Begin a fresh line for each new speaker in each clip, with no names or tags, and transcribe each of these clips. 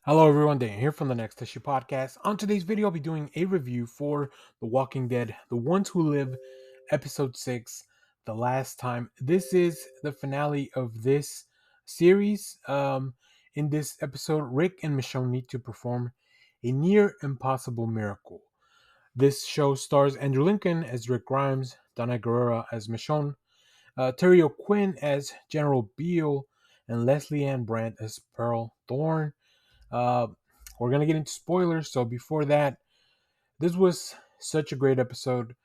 Hello everyone, Dan here from the Next Issue Podcast. On today's video, I'll be doing a review for The Walking Dead, The Ones Who Live, Episode 6, The Last Time. This is the finale of this series. In this episode, Rick and Michonne need to perform a near impossible miracle. This show stars Andrew Lincoln as Rick Grimes, Donna Guerrera as Michonne, Terry O'Quinn as General Beale, and Leslie Ann Brandt as Pearl Thorne. Uh, we're gonna get into spoilers. So before that, this was such a great episode,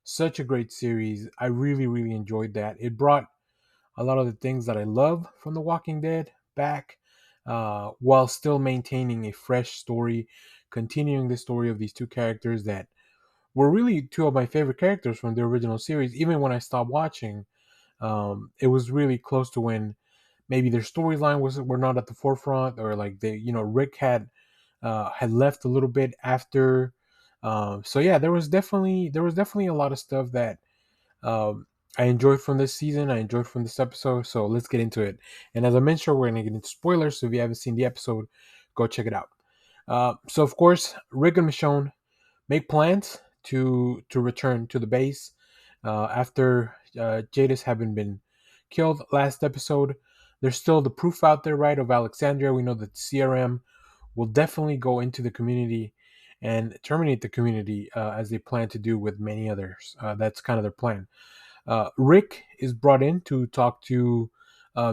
such a great series. I really, really enjoyed that. It brought a lot of the things that I love from The Walking Dead back, while still maintaining a fresh story, continuing the story of these two characters that were really two of my favorite characters from the original series. Even when I stopped watching, it was really close to when maybe their storyline was were not at the forefront, or like Rick had left a little bit after. So yeah, there was definitely a lot of stuff that I enjoyed from this season. I enjoyed from this episode. So let's get into it. And as I mentioned, we're gonna get into spoilers. So if you haven't seen the episode, go check it out. So of course, Rick and Michonne make plans to return to the base after Jadis having been killed last episode. There's still the proof out there, right, of Alexandria. We know that CRM will definitely go into the community and terminate the community as they plan to do with many others. That's kind of their plan. Rick is brought in to talk to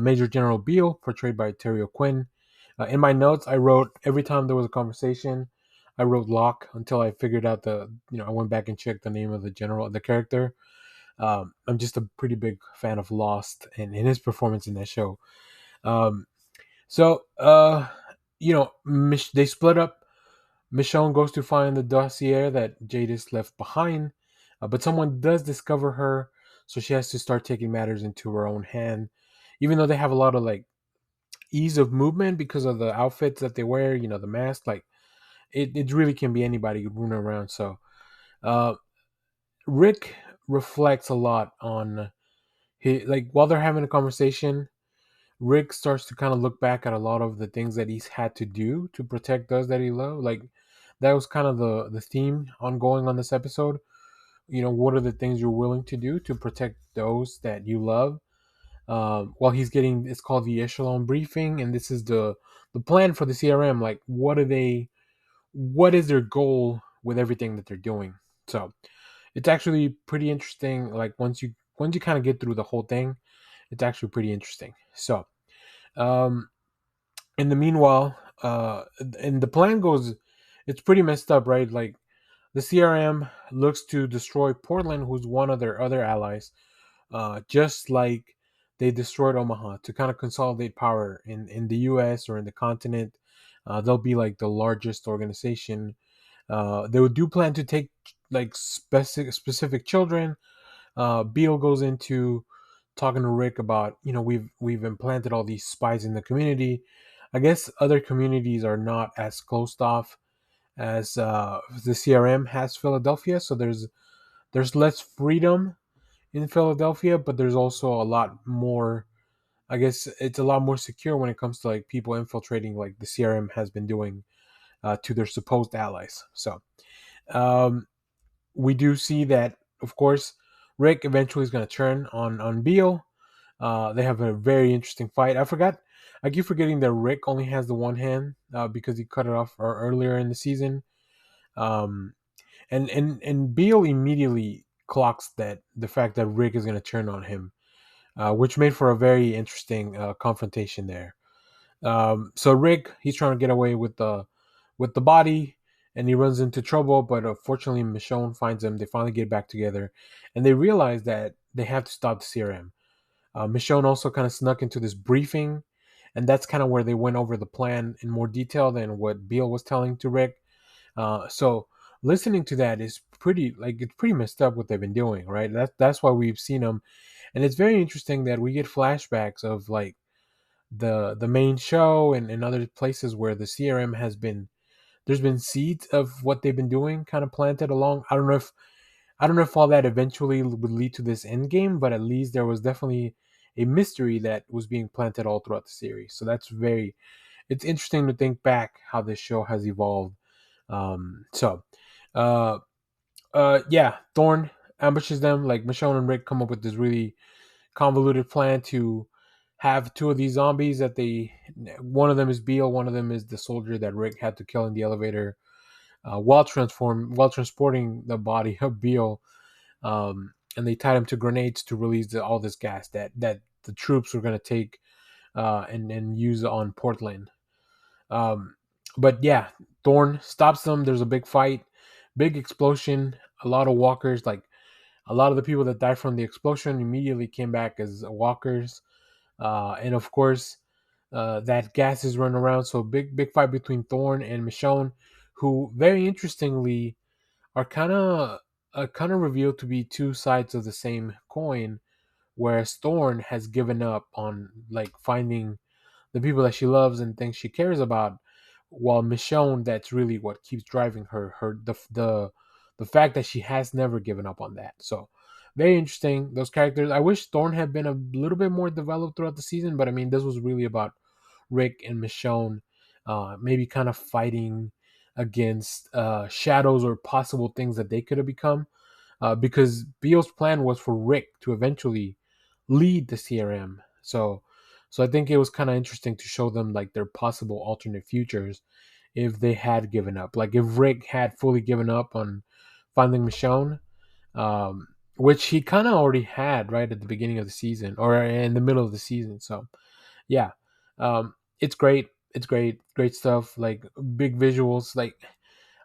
Major General Beale, portrayed by Terry O'Quinn. In my notes, I wrote every time there was a conversation, I wrote Locke until I figured out I went back and checked the name of the character. I'm just a pretty big fan of Lost and his performance in that show. Um, so, they split up. Michonne goes to find the dossier that Jadis left behind, but someone does discover her, so she has to start taking matters into her own hand. Even though they have a lot of like ease of movement because of the outfits that they wear, the mask, like it really can be anybody running around. So, uh, Rick reflects a lot on while they're having a conversation. Rick starts to kind of look back at a lot of the things that he's had to do to protect those that he loved. Like that was kind of the theme ongoing on this episode. What are the things you're willing to do to protect those that you love? While he's getting, it's called the echelon briefing, and this is the plan for the CRM. Like, what is their goal with everything that they're doing? So it's actually pretty interesting. Like once you kind of get through the whole thing, it's actually pretty interesting. So um, in the meanwhile, and the plan goes, it's pretty messed up, right? Like the CRM looks to destroy Portland, who's one of their other allies, just like they destroyed Omaha to kind of consolidate power in the U.S. or in the continent. They'll be like the largest organization. They do plan to take like specific children. Beale goes into talking to Rick about, we've implanted all these spies in the community. I guess other communities are not as closed off as the CRM has Philadelphia, so there's less freedom in Philadelphia, but there's also a lot more. I guess it's a lot more secure when it comes to like people infiltrating, like the CRM has been doing to their supposed allies. So um, we do see that, of course, Rick eventually is going to turn on Beale. They have a very interesting fight. I keep forgetting that Rick only has the one hand because he cut it off earlier in the season. Um, and Beale immediately clocks that the fact that Rick is going to turn on him, which made for a very interesting confrontation there. So Rick, he's trying to get away with the body, and he runs into trouble. But unfortunately, Michonne finds him. They finally get back together, and they realize that they have to stop the CRM. Michonne also kind of snuck into this briefing, and that's kind of where they went over the plan in more detail than what Beale was telling to Rick. So listening to that is it's pretty messed up what they've been doing, right? That's why we've seen them, and it's very interesting that we get flashbacks of like the main show and other places where the CRM has been. There's been seeds of what they've been doing kind of planted along. I don't know if all that eventually would lead to this end game, but at least there was definitely a mystery that was being planted all throughout the series. So that's very it's interesting to think back how this show has evolved. So, uh, yeah, Thorn ambushes them. Like Michonne and Rick come up with this really convoluted plan to have two of these zombies that they. One of them is Beale. One of them is the soldier that Rick had to kill in the elevator while transporting the body of Beale. And they tied him to grenades to release all this gas that the troops were going to take and use on Portland. Um, but yeah, Thorn stops them. There's a big fight, big explosion. A lot of walkers, like a lot of the people that died from the explosion, immediately came back as walkers. And of course, that gas is running around. So big fight between Thorn and Michonne, who very interestingly are kind of revealed to be two sides of the same coin. Whereas Thorn has given up on like finding the people that she loves and things she cares about, while Michonne, that's really what keeps driving the fact that she has never given up on that. So very interesting, those characters. I wish Thorn had been a little bit more developed throughout the season, but I mean this was really about Rick and Michonne, maybe kind of fighting against shadows or possible things that they could have become, because Beale's plan was for Rick to eventually lead the CRM. So I think it was kind of interesting to show them like their possible alternate futures if they had given up. Like if Rick had fully given up on finding Michonne, um, which he kind of already had right at the beginning of the season or in the middle of the season. So yeah, it's great. It's great stuff. Like big visuals. Like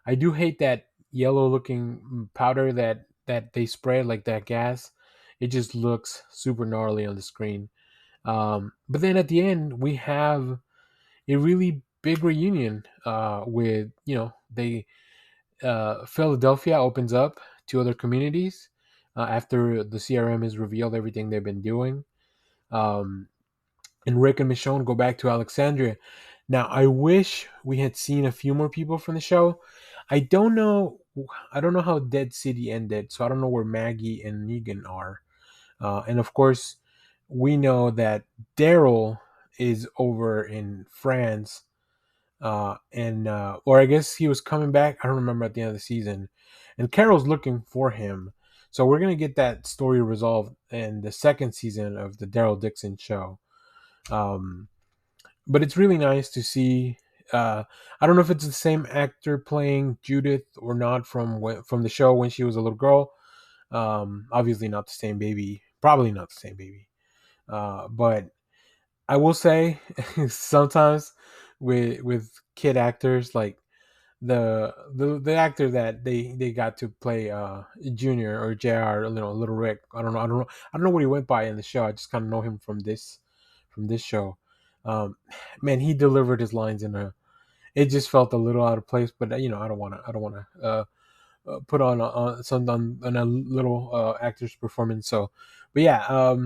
I do hate that yellow looking powder that they spray, like that gas. It just looks super gnarly on the screen. But then at the end we have a really big reunion with they Philadelphia opens up to other communities after the CRM has revealed everything they've been doing. Um, and Rick and Michonne go back to Alexandria. Now, I wish we had seen a few more people from the show. I don't know. I don't know how Dead City ended, so I don't know where Maggie and Negan are. And of course, we know that Daryl is over in France, and or I guess he was coming back. I don't remember at the end of the season, and Carol's looking for him. So we're gonna get that story resolved in the second season of the Daryl Dixon show. Um, but it's really nice to see. I don't know if it's the same actor playing Judith or not from the show when she was a little girl. Obviously not the same baby. Probably not the same baby. But I will say sometimes with kid actors like the actor that they got to play Junior or JR, Little Rick. I don't know what he went by in the show. I just kind of know him from this show. Man, he delivered his lines in a. It just felt a little out of place, but I don't want to put on some on a little actor's performance. So, but yeah,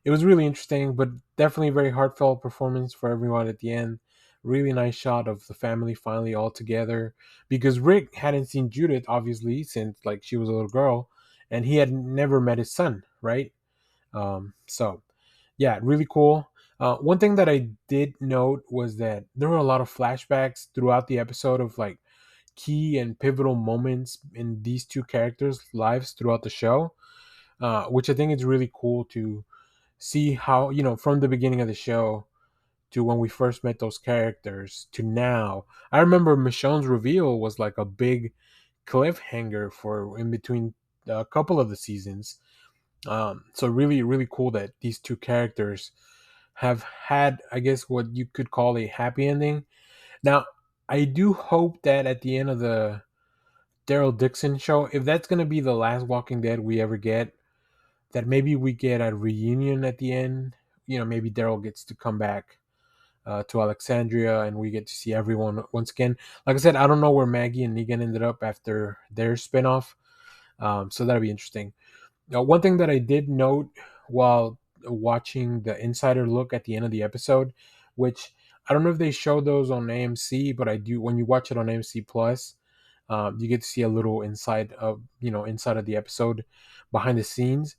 it was really interesting, but definitely a very heartfelt performance for everyone at the end. Really nice shot of the family finally all together, because Rick hadn't seen Judith obviously since like she was a little girl, and he had never met his son, right? So yeah, really cool. One thing that I did note was that there were a lot of flashbacks throughout the episode of like key and pivotal moments in these two characters' lives throughout the show, which I think is really cool to see how, from the beginning of the show to when we first met those characters to now. I remember Michonne's reveal was like a big cliffhanger for in between a couple of the seasons. So really, really cool that these two characters have had, I guess, what you could call a happy ending. Now, I do hope that at the end of the Daryl Dixon show, if that's going to be the last Walking Dead we ever get, that maybe we get a reunion at the end. Maybe Daryl gets to come back to Alexandria and we get to see everyone once again. Like I said, I don't know where Maggie and Negan ended up after their spinoff. So that'll be interesting. Now, one thing that I did note while watching the insider look at the end of the episode, which I don't know if they show those on AMC, but I do. When you watch it on AMC Plus, you get to see a little inside of the episode, behind the scenes.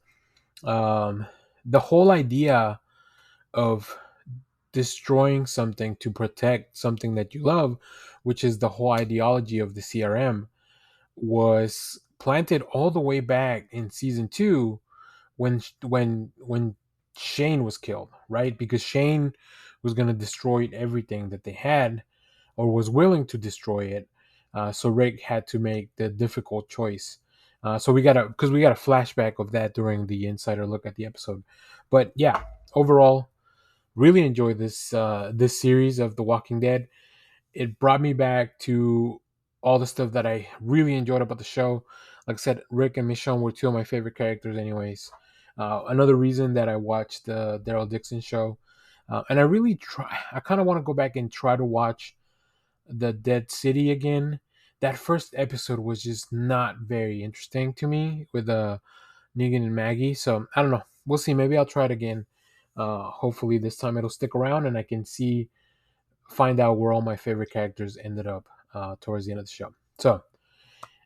Um, the whole idea of destroying something to protect something that you love, which is the whole ideology of the CRM, was planted all the way back in season 2 when Shane was killed, right? Because Shane was going to destroy everything that they had, or was willing to destroy it. So Rick had to make the difficult choice. So we got a flashback of that during the insider look at the episode. But yeah, overall, really enjoyed this series of The Walking Dead. It brought me back to all the stuff that I really enjoyed about the show. Like I said, Rick and Michonne were two of my favorite characters, anyways. Another reason that I watched the Daryl Dixon show, and I really try. I kind of want to go back and try to watch the Dead City again. That first episode was just not very interesting to me with Negan and Maggie. So I don't know. We'll see. Maybe I'll try it again. Hopefully this time it'll stick around and I can find out where all my favorite characters ended up towards the end of the show. So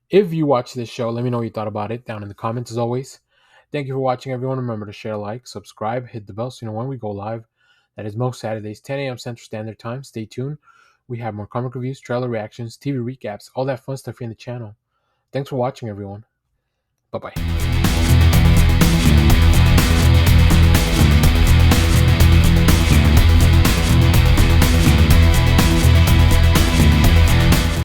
if you watch this show, let me know what you thought about it down in the comments as always. Thank you for watching, everyone. Remember to share, like, subscribe, hit the bell so you know when we go live. That is most Saturdays, 10 a.m. Central Standard Time. Stay tuned. We have more comic reviews, trailer reactions, TV recaps, all that fun stuff here in the channel. Thanks for watching, everyone. Bye-bye.